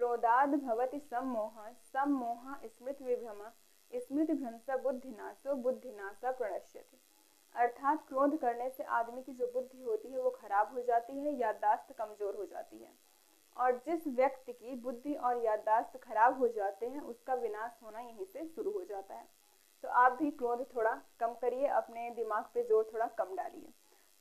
क्रोधाद् भवति सम्मोहः सम्मोहः स्मृतिविभ्रमः स्मृतिभ्रंशः बुद्धिनाशो बुद्धिनाशः प्रणश्यति। अर्थात क्रोध करने से आदमी की जो बुद्धि होती है वो खराब हो जाती है, याददाश्त कमजोर हो जाती है, और जिस व्यक्ति की बुद्धि और याददाश्त खराब हो जाते हैं उसका विनाश होना यहीं से शुरू हो जाता है। तो आप भी क्रोध थोड़ा कम करिए, अपने दिमाग पे जोर थोड़ा कम डालिए।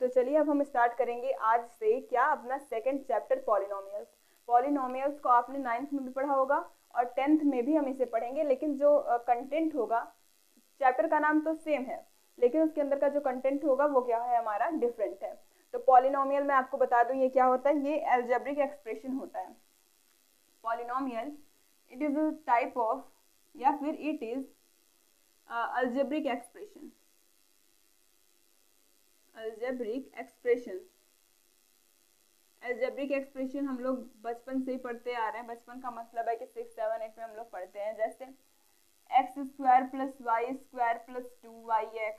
तो चलिए अब हम स्टार्ट करेंगे आज से क्या, अपना सेकंड चैप्टर पॉलिनोमियल्स। पॉलिनोमियल्स को आपने 9th में भी पढ़ा होगा और 10th में भी हम इसे पढ़ेंगे, लेकिन जो कंटेंट होगा, चैप्टर का नाम तो सेम है लेकिन उसके अंदर का जो कंटेंट होगा वो क्या है, हमारा डिफरेंट है। तो पॉलिनोमियल मैं आपको बता दूं ये क्या होता है, ये अलजेब्रिक एक्सप्रेशन होता है। Polynomial it is a type of, या फिर it is algebraic expression. Algebraic expression, algebraic expression हम लोग बचपन से ही पढ़ते आ रहे हैं। बचपन का मतलब है कि 6, 7, 8 में हम लोग पढ़ते हैं। जैसे X square plus Y square plus 2yx,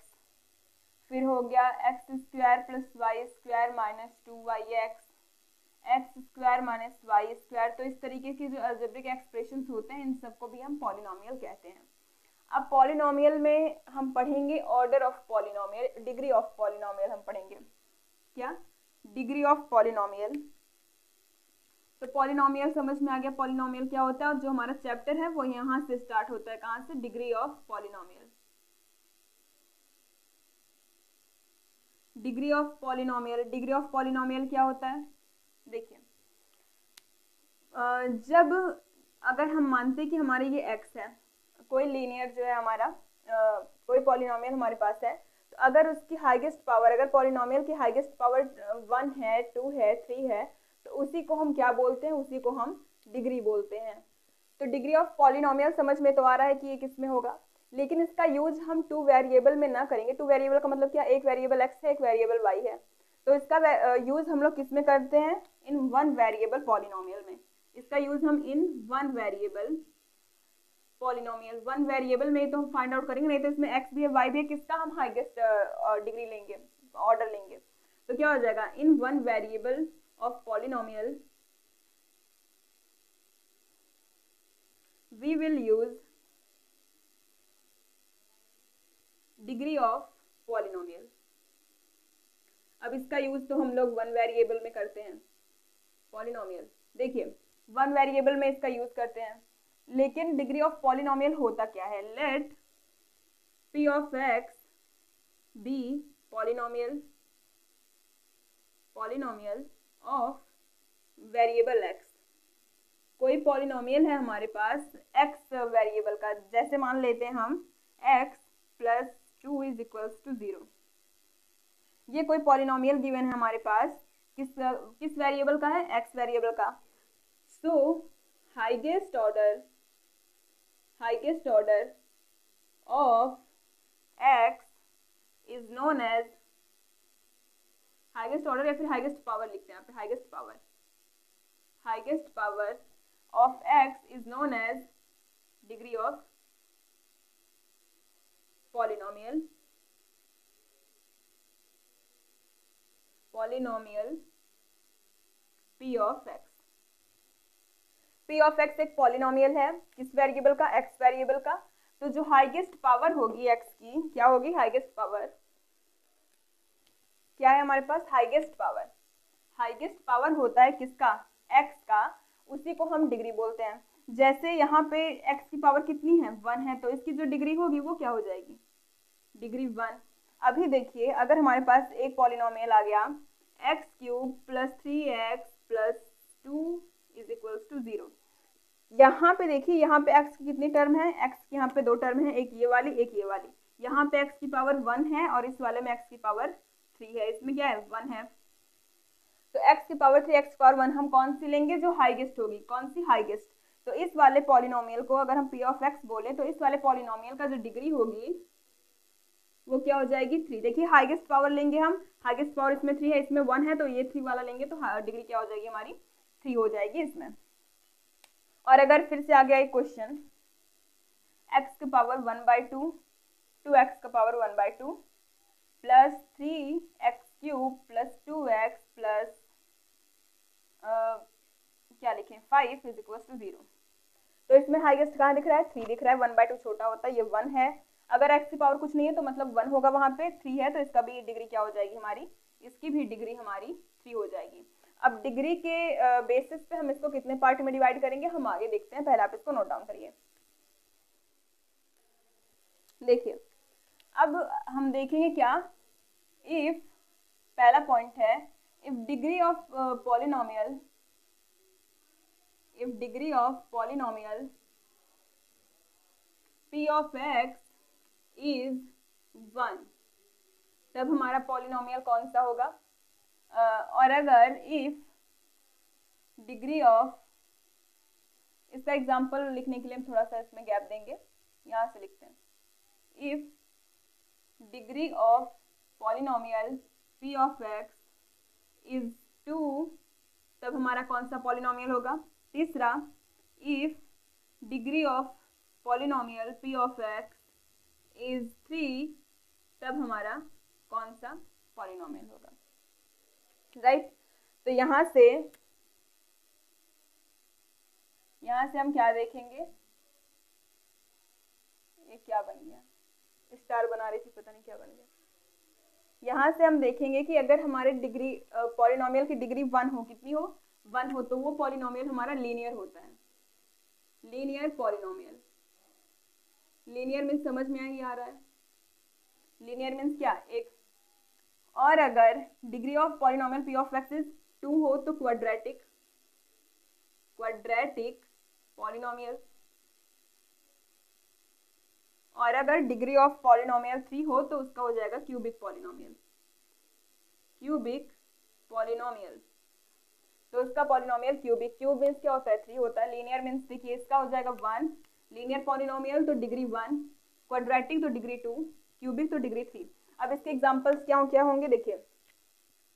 फिर हो गया X square plus Y square minus 2yx, X square minus Y square. तो इस तरीके के जो अलजेब्रिक एक्सप्रेशंस होते हैं इन सबको भी हम पॉलिनोमियल कहते हैं। अब पॉलिनोमियल में हम पढ़ेंगे order of polynomial, degree of polynomial हम पढ़ेंगे। क्या, डिग्री ऑफ पॉलिनोमियल। तो पॉलिनोमियल समझ में आ गया पॉलिनोमियल क्या होता है, और जो हमारा चैप्टर है वो यहाँ से स्टार्ट होता है। कहाँ से, degree of polynomial. Degree of polynomial, degree of polynomial क्या होता है, देखिए जब अगर हम मानते कि हमारे ये x है, कोई लीनियर जो है हमारा कोई पॉलिनोमियल हमारे पास है, तो अगर उसकी हाईएस्ट पावर, अगर पॉलिनोमियल की हाईएस्ट पावर 1 है, 2 है, 3 है, तो उसी को हम क्या बोलते हैं, उसी को हम डिग्री बोलते हैं। तो डिग्री ऑफ पॉलिनोमियल समझ में तो आ रहा है कि ये किस में होगा, लेकिन इसका यूज हम 2 वेरिएबल में ना करेंगे। 2 वेरिएबल का मतलब क्या, एक वेरिएबल x है, एक वेरिएबल y है। तो इसका यूज हम लोग किस में करते हैं, इन 1 वेरिएबल पॉलिनोमियल में। इसका यूज हम इन 1 वेरिएबल पॉलिनोमियल, 1 वेरिएबल में तो हम फाइंड आउट करेंगे, नहीं तो इसमें x भी है, y भी है, किसका हम हाईएस्ट डिग्री लेंगे, ऑर्डर लेंगे। तो क्या हो जाएगा, इन 1 variable of polynomial we will use degree of polynomial. अब इसका यूज तो हम लोग 1 वेरिएबल में करते हैं पॉलिनोमियल, देखिए 1 वेरिएबल में इसका यूज करते हैं, लेकिन डिग्री ऑफ पॉलिनोमियल होता क्या है, let p of x be polynomial, polynomial of variable x। कोई पॉलिनोमियल है हमारे पास x वेरिएबल का, जैसे मान लेते हैं हम x plus 2 is equals to 0। ये कोई पॉलिनोमियल गिवन है हमारे पास, किस वेरिएबल का है, x वेरिएबल का। So highest order of x is known as, highest order या फिर हाईएस्ट पावर लिखते हैं यहाँ पे, highest power of x is known as degree of polynomial p of x। p of x एक पॉलिनोमियल है, किस वेरिएबल का, x वेरिएबल का। तो जो हाईएस्ट पावर होगी x की, क्या होगी, हाईएस्ट पावर क्या है हमारे पास, हाईएस्ट पावर होता है किसका, x का, उसी को हम डिग्री बोलते हैं। जैसे यहाँ पे x की पावर कितनी है, 1 है, तो इसकी जो डिग्री होगी वो क्या हो जाएगी, डिग्री 1। अभी देखिए अगर हमारे पास एक पॉलिनोमियल आ गया x cube plus 3x plus 2 is equals to 0। यहाँ पे देखिए, यहाँ पे x की कितनी टर्म है, x की यहाँ पे 2 टर्म है, एक ये वाली एक ये वाली। यहाँ पे x की पावर 1 है और इस वाले में x की पावर 3 है, इसमें क्या है, 1 है। तो x की पावर 3, x की पावर 1 हम कौन सी लेंगे, जो हाईएस्ट होगी, कौन सी, हाईएस्ट। तो इस वाले पॉलिनोमियल को अगर हम p ऑफ x बोले तो इस वाले पॉलिनोमियल का जो डिग्री होगी वो क्या हो जाएगी, 3। देखिए हाईएस्ट पावर लेंगे हम, हाईएस्ट पावर इसमें 3 है, इसमें 1 है, तो ये 3 वाला लेंगे तो डिग्री क्या हो जाएगी हमारी, 3 हो जाएगी इसमें। और अगर फिर से आ गया एक क्वेश्चन, x की पावर 1/2, 2x का power 1/2 plus 3x cube plus 2x plus क्या लिखें 5 इज इक्वल टू 0। तो इसमें हाईएस्ट कहाँ दिख रहा है 3 दिख रहा है, 1/2 छोटा होता है, ये 1 है। अगर x की पावर कुछ नहीं है तो मतलब 1 होगा, वहां पे 3 है तो इसका भी डिग्री क्या हो जाएगी हमारी, इसकी भी डिग्री हमारी 3 हो जाएगी। अब डिग्री के बेसिस पे हम इसको कितने पार्ट में डिवाइड करेंगे हम आगे देखते हैं, पहले आप इसको नोट डाउन करिए। देखिए अब हम देखेंगे क्या, इफ पहला पॉइंट है if degree of polynomial, if degree of polynomial p of x is 1, तब हमारा पॉलिनोमियल कौन सा होगा। और अगर if डिग्री ऑफ, इसका एग्जांपल लिखने के लिए हम थोड़ा सा इसमें गैप देंगे, यहाँ से लिखते हैं, if degree of polynomial p of x is 2, तब हमारा कौन सा पॉलिनोमियल होगा। तीसरा, if degree of polynomial p of x is 3, तब हमारा कौन सा पॉलिनोमियल होगा, राइट। तो यहाँ से हम क्या देखेंगे, ये क्या बन गया, स्टार बना रही थी पता नहीं क्या बन गया। यहाँ से हम देखेंगे कि अगर हमारे डिग्री पॉलिनोमियल की डिग्री 1 हो, कितनी हो 1 हो, तो वो पॉलिनोमियल हमारा लीनियर होता है, लीनियर पॉलिनोमियल। लीनियर मीन्स समझ में आ रहा है, लीनियर मीन्स क्या एक। और अगर degree of polynomial p of x is 2 हो तो क्वाड्रेटिक पॉलिनोमियल। और अगर डिग्री ऑफ पॉलिनोमियल 3 हो तो उसका हो जाएगा क्यूबिक पॉलिनोमियल, तो उसका पॉलिनोमियल क्यूबिक, क्यूब मीन्स क्या होता है 3 होता है, लीनियर मीन्स देखिए इसका हो जाएगा 1, लीनियर पॉलिनोमियल तो डिग्री 1, क्वाड्रेटिक तो डिग्री 2, क्यूबिक तो डिग्री 3। अब इसके एग्जांपल्स क्या होंगे, देखिए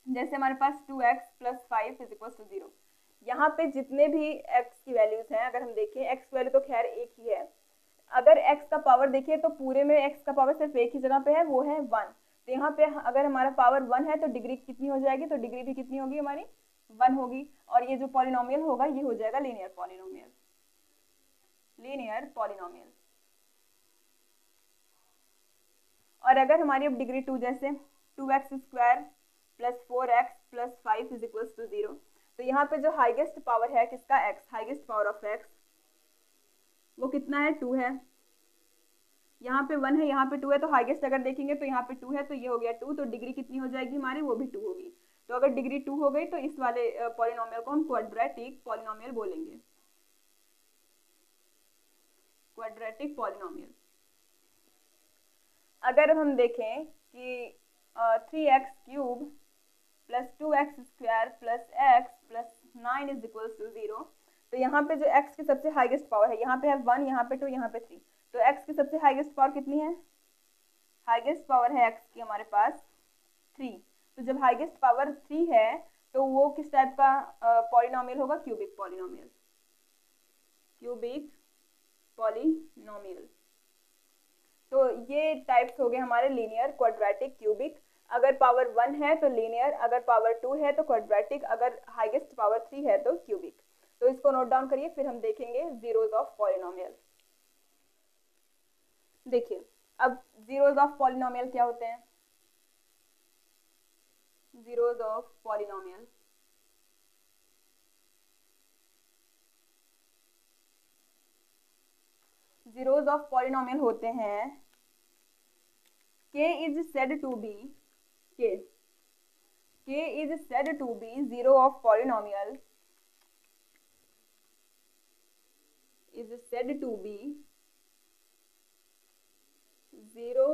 जैसे हमारे पास 2x + 5 इज इक्वल टू 0। यहाँ पे जितने भी x की वैल्यूज हैं, अगर हम देखें x की वैल्यू तो खैर एक ही है, अगर x का पावर देखिए तो पूरे में x का पावर सिर्फ एक ही जगह पे है, वो है 1। तो यहाँ पे अगर हमारा पावर 1 है तो डिग्री कितनी हो जाएगी, तो डिग्री भी कितनी होगी हमारी 1 होगी। और ये जो पॉलिनोमियल होगा ये हो जाएगा लीनियर पॉलिनोमियल, और अगर हमारी अब डिग्री 2, जैसे 2x² + 4x + 5 is equal to 0, तो यहाँ पे जो हाईएस्ट पावर है किसका x, highest power of x वो कितना है 2 है, यहाँ पे 1 है यहाँ पे 2 है, तो हाईएस्ट अगर देखेंगे तो यहाँ पे 2 है तो ये हो गया 2, तो डिग्री कितनी हो जाएगी हमारी, वो भी 2 होगी। तो अगर डिग्री 2 हो गई तो इस वाले पॉलिनोमियल को हम क्वाड्रेटिक पॉलिनोमियल बोलेंगे, क्वाड्रेटिक पॉलिनोमियल। अगर हम देखें कि 3x³ + 2x² + x + 9 is equal to 0, तो यहाँ पे जो x की सबसे हाईएस्ट पावर है, यहाँ पे है 1, यहाँ पे 2, यहाँ पे 3, तो x की सबसे हाईएस्ट पावर कितनी है, हाईएस्ट पावर है x की हमारे पास 3। तो जब हाईएस्ट पावर 3 है तो वो किस टाइप का पॉलिनोमियल होगा, क्यूबिक पॉलिनोमियल। तो ये टाइप्स हो गए हमारे लीनियर, क्वाड्रेटिक, क्यूबिक। अगर पावर 1 है तो लीनियर, अगर पावर 2 है तो क्वाड्रेटिक, अगर हाईएस्ट पावर 3 है तो क्यूबिक। तो इसको नोट डाउन करिए, फिर हम देखेंगे जीरोस ऑफ पॉलिनोमियल। देखिए अब जीरोस ऑफ पॉलिनोमियल क्या होते हैं, जीरोस ऑफ पॉलिनोमियल होते हैं k is said to be zero of polynomial is said to be zero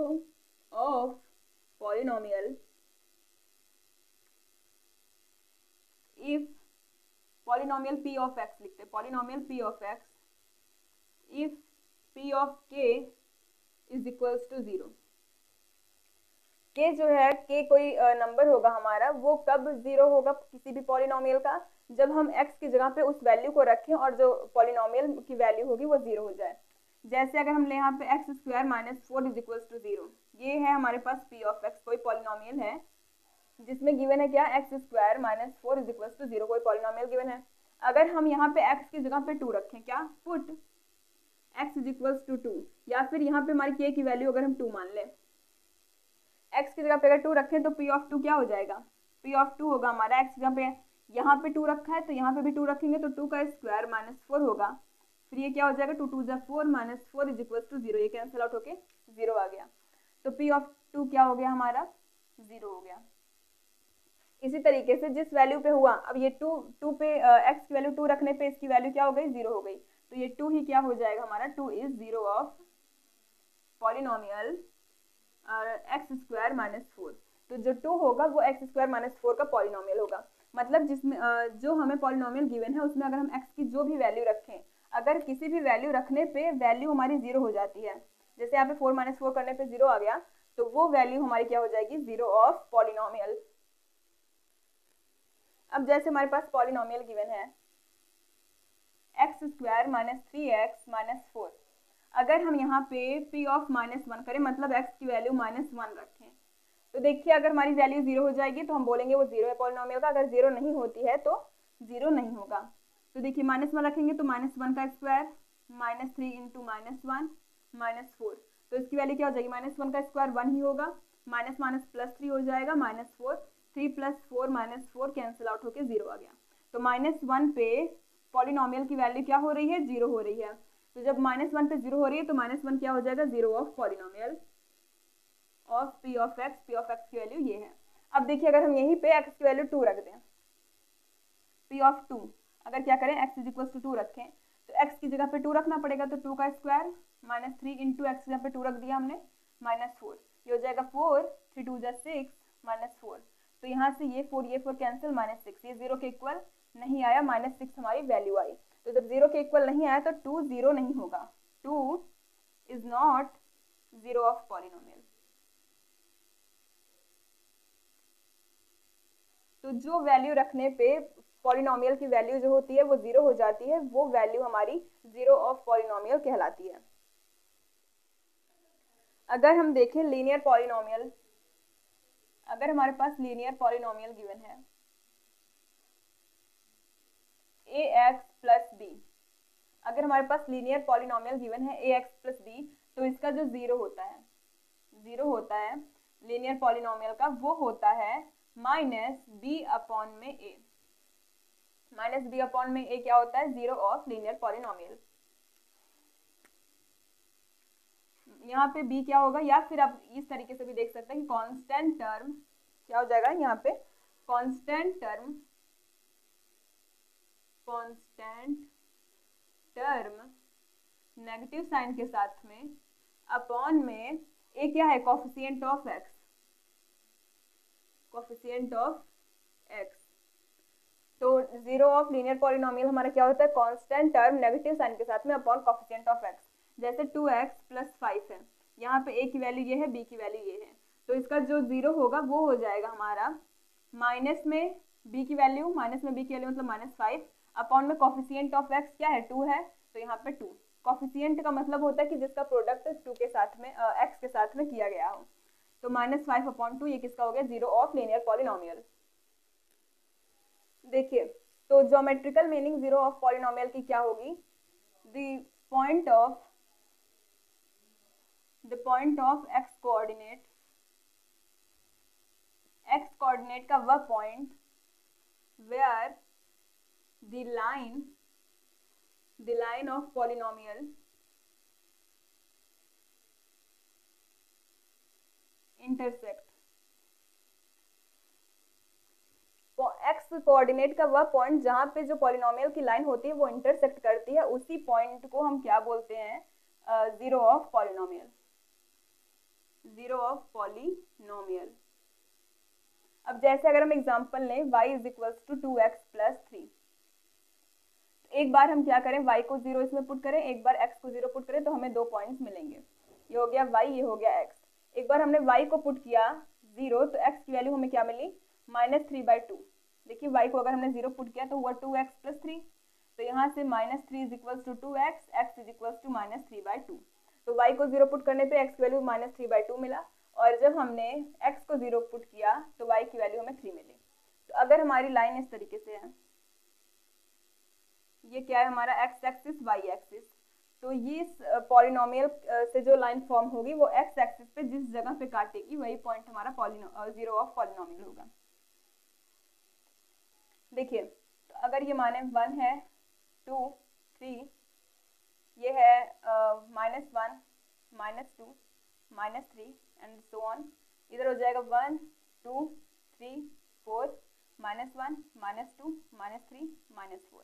of polynomial if polynomial p of x लिखते हैं, polynomial p of x if p of k is equals to 0। k जो है, k कोई number होगा हमारा, वो कब 0 होगा किसी भी पॉलिनोमियल का, जब हम x की जगह पे उस वैल्यू को रखें और जो पॉलिनोमियल की वैल्यू होगी वो 0 हो जाए। जैसे अगर हम यहाँ पे x² - 4 इज इक्वल टू 0, ये है हमारे पास p of x, कोई पॉलिनोमियल है जिसमें गिवन है क्या, x² - 4 इज इक्वल टू 0, कोई पॉलिनोमियल गिवन है। अगर हम यहाँ पे x की जगह पे 2 रखें, क्या put x is equals to 2, या फिर यहाँ पे हमारी k की वैल्यू अगर हम 2 मान लें, x की जगह पे अगर 2 रखें तो p ऑफ 2 क्या हो जाएगा, p ऑफ 2 होगा हमारा x की जगह पे यहाँ पे 2 रखा है तो यहाँ पे भी 2 रखेंगे तो 2 का स्क्वायर -4 होगा, फिर ये क्या हो जाएगा 2 2 जा 4 -4 इज इक्वल टू 0, ये कैंसिल आउट होके 0 आ गया, तो p ऑफ 2 क्या हो गया हमारा 0 हो गया। इसी तरीके से जिस वैल्यू पे हुआ, अब ये 2 पे x की वैल्यू 2 रखने पे इसकी वैल्यू क्या हो गई 0 हो गई, तो ये 2 ही क्या हो जाएगा हमारा 2 is 0 of polynomial x square -4, तो जो 2 होगा वो x स्क्वायर -4 का पॉलिनोमियल होगा। मतलब जिसमें जो हमें पॉलिनोमियल गिवन है उसमें अगर हम x की जो भी वैल्यू रखें, अगर किसी भी वैल्यू रखने पे वैल्यू हमारी 0 हो जाती है, जैसे यहाँ पे 4 - 4 करने पे 0 आ गया, तो वो वैल्यू हमारी क्या हो जाएगी 0 ऑफ पॉलिनोमियल। अब जैसे हमारे पास पॉलिनोमियल गिवन है x स्क्वायर -3x -4, अगर हम यहाँ पे p ऑफ -1 करें, मतलब x की वैल्यू -1 रखें, तो देखिए अगर हमारी वैल्यू 0 हो जाएगी तो हम बोलेंगे वो 0 है पॉलिनोमियल का, अगर 0 नहीं होती है तो 0 नहीं होगा। तो देखिए -1 रखेंगे तो -1 का स्क्वायर -3 इंटू -1 -4, तो इसकी वैल्यू क्या हो जाएगी, -1 का स्क्वायर 1 ही होगा, +3 हो जाएगा -4, 3 + 4 -4 कैंसिल आउट होके 0 आ गया। तो -1 पे पॉलिनोमियल की वैल्यू क्या हो रही है 0 हो रही है, तो जब -1 पे 0 हो रही है तो -1 क्या हो जाएगा 0 of polynomial of p of x की वैल्यू ये है। अब देखिए अगर हम यहीं पे x की वैल्यू 2 रख दें, p ऑफ 2 अगर क्या करें x इज इक्वल टू 2 रखें, तो x की जगह पे 2 रखना पड़ेगा, तो 2 का स्क्वायर -3 इंटू x की जगह पे 2 रख दिया हमने -4, ये हो जाएगा 4, 3 2 जा 6 -4, तो यहाँ से ये 4 कैंसिल -6, ये 0 के इक्वल नहीं आया, -6 हमारी वैल्यू आई, तो जब 0 के इक्वल नहीं आया तो 2 0 नहीं होगा, 2 इज नॉट 0 ऑफ पॉलिनोमियल। तो जो वैल्यू रखने पे पॉलिनोमियल की वैल्यू जो होती है वो 0 हो जाती है, वो वैल्यू हमारी 0 ऑफ पॉलिनोमियल कहलाती है। अगर हम देखें लीनियर पॉलिनोमियल, अगर हमारे पास लीनियर पॉलिनोमियल गिवन है ax प्लस b, अगर हमारे पास लीनियर पॉलिनोमियल गिवन है ax प्लस b, तो इसका जो 0 होता है लीनियर पॉलिनोमियल का, वो होता है -b अपॉन में a, -b अपॉन में a क्या होता है 0 ऑफ लीनियर पॉलिनोमियल। यहाँ पे b क्या होगा, या फिर आप इस तरीके से भी देख सकते हैं कि कांस्टेंट टर्म क्या हो जाएगा, यहाँ पे कांस्टेंट टर्म नेगेटिव साइन के साथ में अपॉन में a क्या है कोफिशिएंट ऑफ x, तो 0 ऑफ लीनियर पॉलिनोमियल हमारा क्या होता है कांस्टेंट टर्म नेगेटिव साइन के साथ में अपॉन कोफिशिएंट ऑफ x, जैसे 2x + 5 है, यहाँ पे a की वैल्यू ये है, b की वैल्यू ये है, तो इसका जो 0 होगा वो हो जाएगा हमारा माइनस में b की वैल्यू मतलब -5 अपॉन में कोफिशिएंट ऑफ x क्या है 2 है, तो यहाँ पे 2, कोफिशिएंट का मतलब होता है कि जिसका प्रोडक्ट 2 के साथ में x के साथ में किया गया हो, तो -5 अपॉन 2 ये किसका हो गया 0 ऑफ लीनियर पॉलिनोमियल। देखिए तो ज्योमेट्रिकल मीनिंग 0 ऑफ पॉलिनोमियल की क्या होगी, the point of x coordinate का वह point where the line of polynomial intersect, x coordinate का वह पॉइंट जहां पे जो पॉलिनोमियल की लाइन होती है वो इंटरसेक्ट करती है, उसी पॉइंट को हम क्या बोलते हैं 0 ऑफ पॉलिनोमियल। अब जैसे अगर हम एग्जांपल लें y is equal to 2x + 3, एक बार हम क्या करें y को 0 इसमें पुट करें, एक बार x को 0 पुट करें, तो हमें 2 पॉइंट्स मिलेंगे, ये हो गया y, ये हो गया x। एक बार हमने y को पुट किया 0 तो x की वैल्यू हमें क्या मिली -3/2। देखिए y को अगर हमने 0 पुट किया तो हुआ 2x + 3, तो यहाँ से -3 is equal to 2x, x is equal to -3/2, तो y को 0 पुट करने पे x की वैल्यू -3/2 मिला, और जब हमने x को 0 पुट किया तो y की वैल्यू हमें 3 मिली। तो अगर हमारी लाइन इस तरीके से है, ये क्या है हमारा एक्स एक्सिस वाई एक्सिस। तो ये पॉलिनोमियल से जो लाइन फॉर्म होगी वो एक्स एक्सिस पे जिस जगह पे काटेगी वही पॉइंट हमारा जीरो ऑफ पॉलिनोमियल होगा। देखिए तो अगर ये माने 1 है 2 3, ये है -1 -2 -3 एंड सो ऑन, इधर हो जाएगा 1 2 3 4 -1 -2 -3 -4।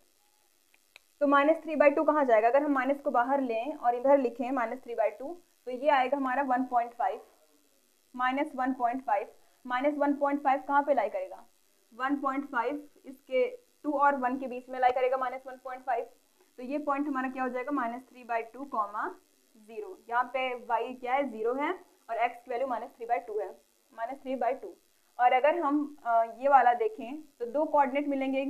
तो -3/2 कहाँ जाएगा? अगर हम माइनस को बाहर लें और इधर लिखें -3/2 तो ये आएगा हमारा 1.5 -1.5 -1.5 कहाँ पे लाई करेगा? 1.5 इसके 2 और 1 के बीच में लाई करेगा -1.5। तो ये पॉइंट हमारा क्या हो जाएगा? -3/2 0। यहाँ पे y क्या है? 0 है और x की वैल्यू -3/2 है, -3/2। और अगर हम ये वाला देखें तो दो कोऑर्डिनेट मिलेंगे, एक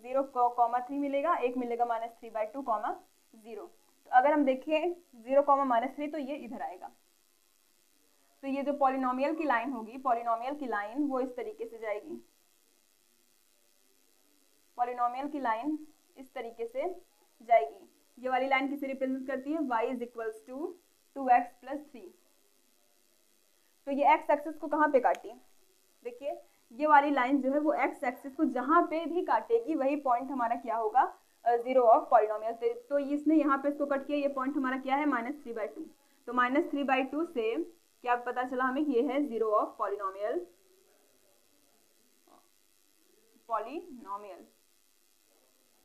0,3 मिलेगा, एक मिलेगा -3/2 0। तो अगर हम देखें 0,-3 तो ये इधर आएगा। तो ये जो पॉलिनोमियल की लाइन होगी, पॉलिनोमियल की लाइन वो इस तरीके से जाएगी, पॉलिनोमियल की लाइन इस तरीके से जाएगी। ये वाली लाइन किसे रिप्रेजेंट करती है? y = 2x + 3। तो ये x एक्सिस को कहाँ पे काटी? देखिए ये वाली लाइन जो है वो x एक्सिस को जहाँ पे भी काटेगी वही पॉइंट हमारा क्या होगा? Zero of polynomial. तो इसने यहाँ पे इसको कट किया, ये पॉइंट हमारा क्या है? -3/2। तो -3/2 से क्या पता चला हमें कि ये है जीरो ऑफ पॉलिनोमियल।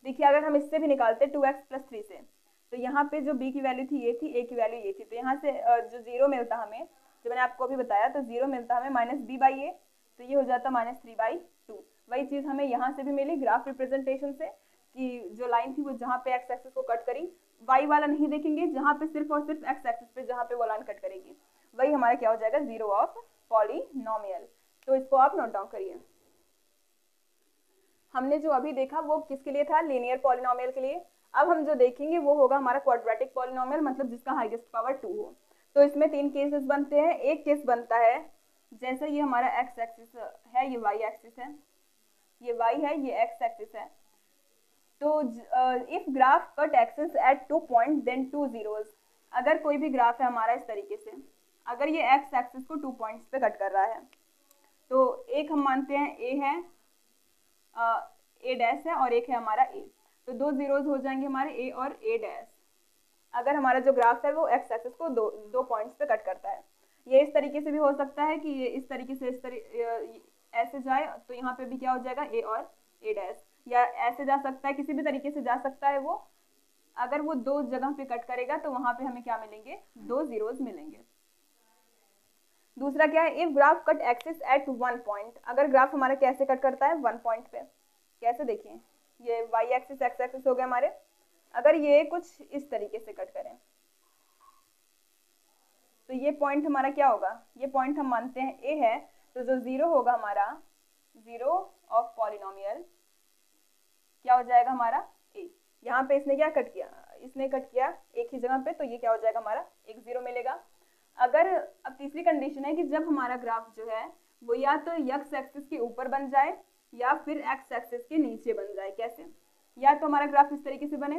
देखिए अगर हम इससे भी निकालते 2x + 3 से, तो यहाँ पे जो b की वैल्यू थी ये थी, a की वैल्यू ये थी, तो यहाँ से जो जीरो मिलता हमें, जो मैंने आपको अभी बताया, तो जीरो मिलता हमें -b/a, तो ये हो जाता -3/2। वही चीज़ हमें यहाँ से भी मिली ग्राफ रिप्रेजेंटेशन से, कि जो लाइन थी वो जहाँ पे x एक्सिस को कट करी, y वाला नहीं देखेंगे, जहाँ पे सिर्फ और सिर्फ x एक्सिस पे जहाँ पे वो लाइन कट करेगी वही हमारा क्या हो जाएगा? Zero of polynomial. तो इसको आप नोट डाउन करिए। हमने जो अभी देखा वो किसके लिए था? लीनियर पॉलिनोमियल के लिए। अब हम जो देखेंगे वो होगा हमारा क्वाड्रेटिक पॉलिनोमियल, मतलब जिसका हाईएस्ट पावर 2 हो। तो इसमें 3 केसेस बनते हैं। एक केस बनता है जैसे ये हमारा x एक्सिस है, ये y एक्सिस है, ये y है, ये x एक्सिस है। तो if graph cut axis at 2 point then 2 zeros, अगर कोई भी ग्राफ है हमारा इस तरीके से, अगर ये x एक्सिस को 2 पॉइंट्स पे कट कर रहा है, तो एक हम मानते हैं a है, a' है और एक है हमारा a, तो 2 zeros हो जाएंगे हमारे a और a'। अगर हमारा जो ग्राफ है वो x एक्सिस को दो पॉइंट्स पे कट करता है। ये इस तरीके से भी हो सकता है कि ये इस तरीके से ऐसे जाए, तो यहाँ पे भी क्या हो जाएगा? a और a', या ऐसे जा सकता है, किसी भी तरीके से जा सकता है वो। अगर वो दो जगह पे कट करेगा तो वहां पे हमें क्या मिलेंगे? 2 zeros मिलेंगे। दूसरा क्या है? If graph cut axis eight 1 point, अगर ग्राफ हमारा कैसे कट करता है? 1 पॉइंट पे। कैसे? देखिए ये y एक्सिस x एक्सिस हो गया हमारे, अगर ये कुछ इस तरीके से कट करें तो ये पॉइंट हमारा क्या होगा? ये पॉइंट हम मानते हैं a है, तो जो जीरो होगा हमारा, जीरो ऑफ पॉलिनोमियल क्या हो जाएगा हमारा? a। यहाँ पे इसने क्या कट किया? इसने कट किया एक ही जगह पे, तो ये क्या हो जाएगा हमारा? एक जीरो मिलेगा। अगर अब तीसरी कंडीशन है कि जब हमारा ग्राफ जो है वो या तो x एक्सिस के ऊपर बन जाए या फिर x एक्सिस के नीचे बन जाए। कैसे? या तो हमारा ग्राफ इस तरीके से बने,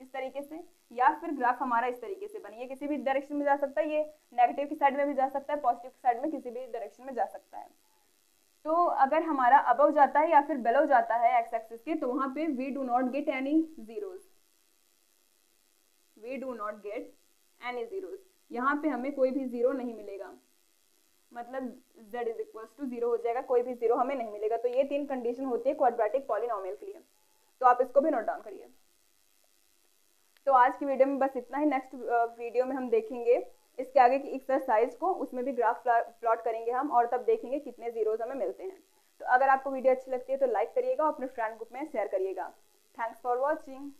इस तरीके से, या फिर ग्राफ हमारा इस तरीके से बने। ये किसी भी डायरेक्शन में जा सकता है, ये नेगेटिव की साइड में भी जा सकता है, पॉजिटिव की साइड में, किसी भी डायरेक्शन में जा सकता है। तो अगर हमारा अबव जाता है या फिर बेलो जाता है x एक्सिस के, तो वहां पे we do not get any zeros, we do not get any zeros. यहाँ पे हमें कोई भी जीरो नहीं मिलेगा, मतलब z = 0 हो जाएगा, कोई भी जीरो हमें नहीं मिलेगा। तो ये 3 कंडीशन होती है क्वाड्रेटिक पॉलिनोमियल के लिए, तो आप इसको भी नोट डाउन करिए। तो आज की वीडियो में बस इतना ही। नेक्स्ट वीडियो में हम देखेंगे इसके आगे की एक्सरसाइज को, उसमें भी ग्राफ प्लॉट करेंगे हम, और तब देखेंगे कितने जीरोज हमें मिलते हैं। तो अगर आपको वीडियो अच्छी लगती है तो लाइक करिएगा और अपने फ्रेंड ग्रुप में शेयर करिएगा। Thanks for watching.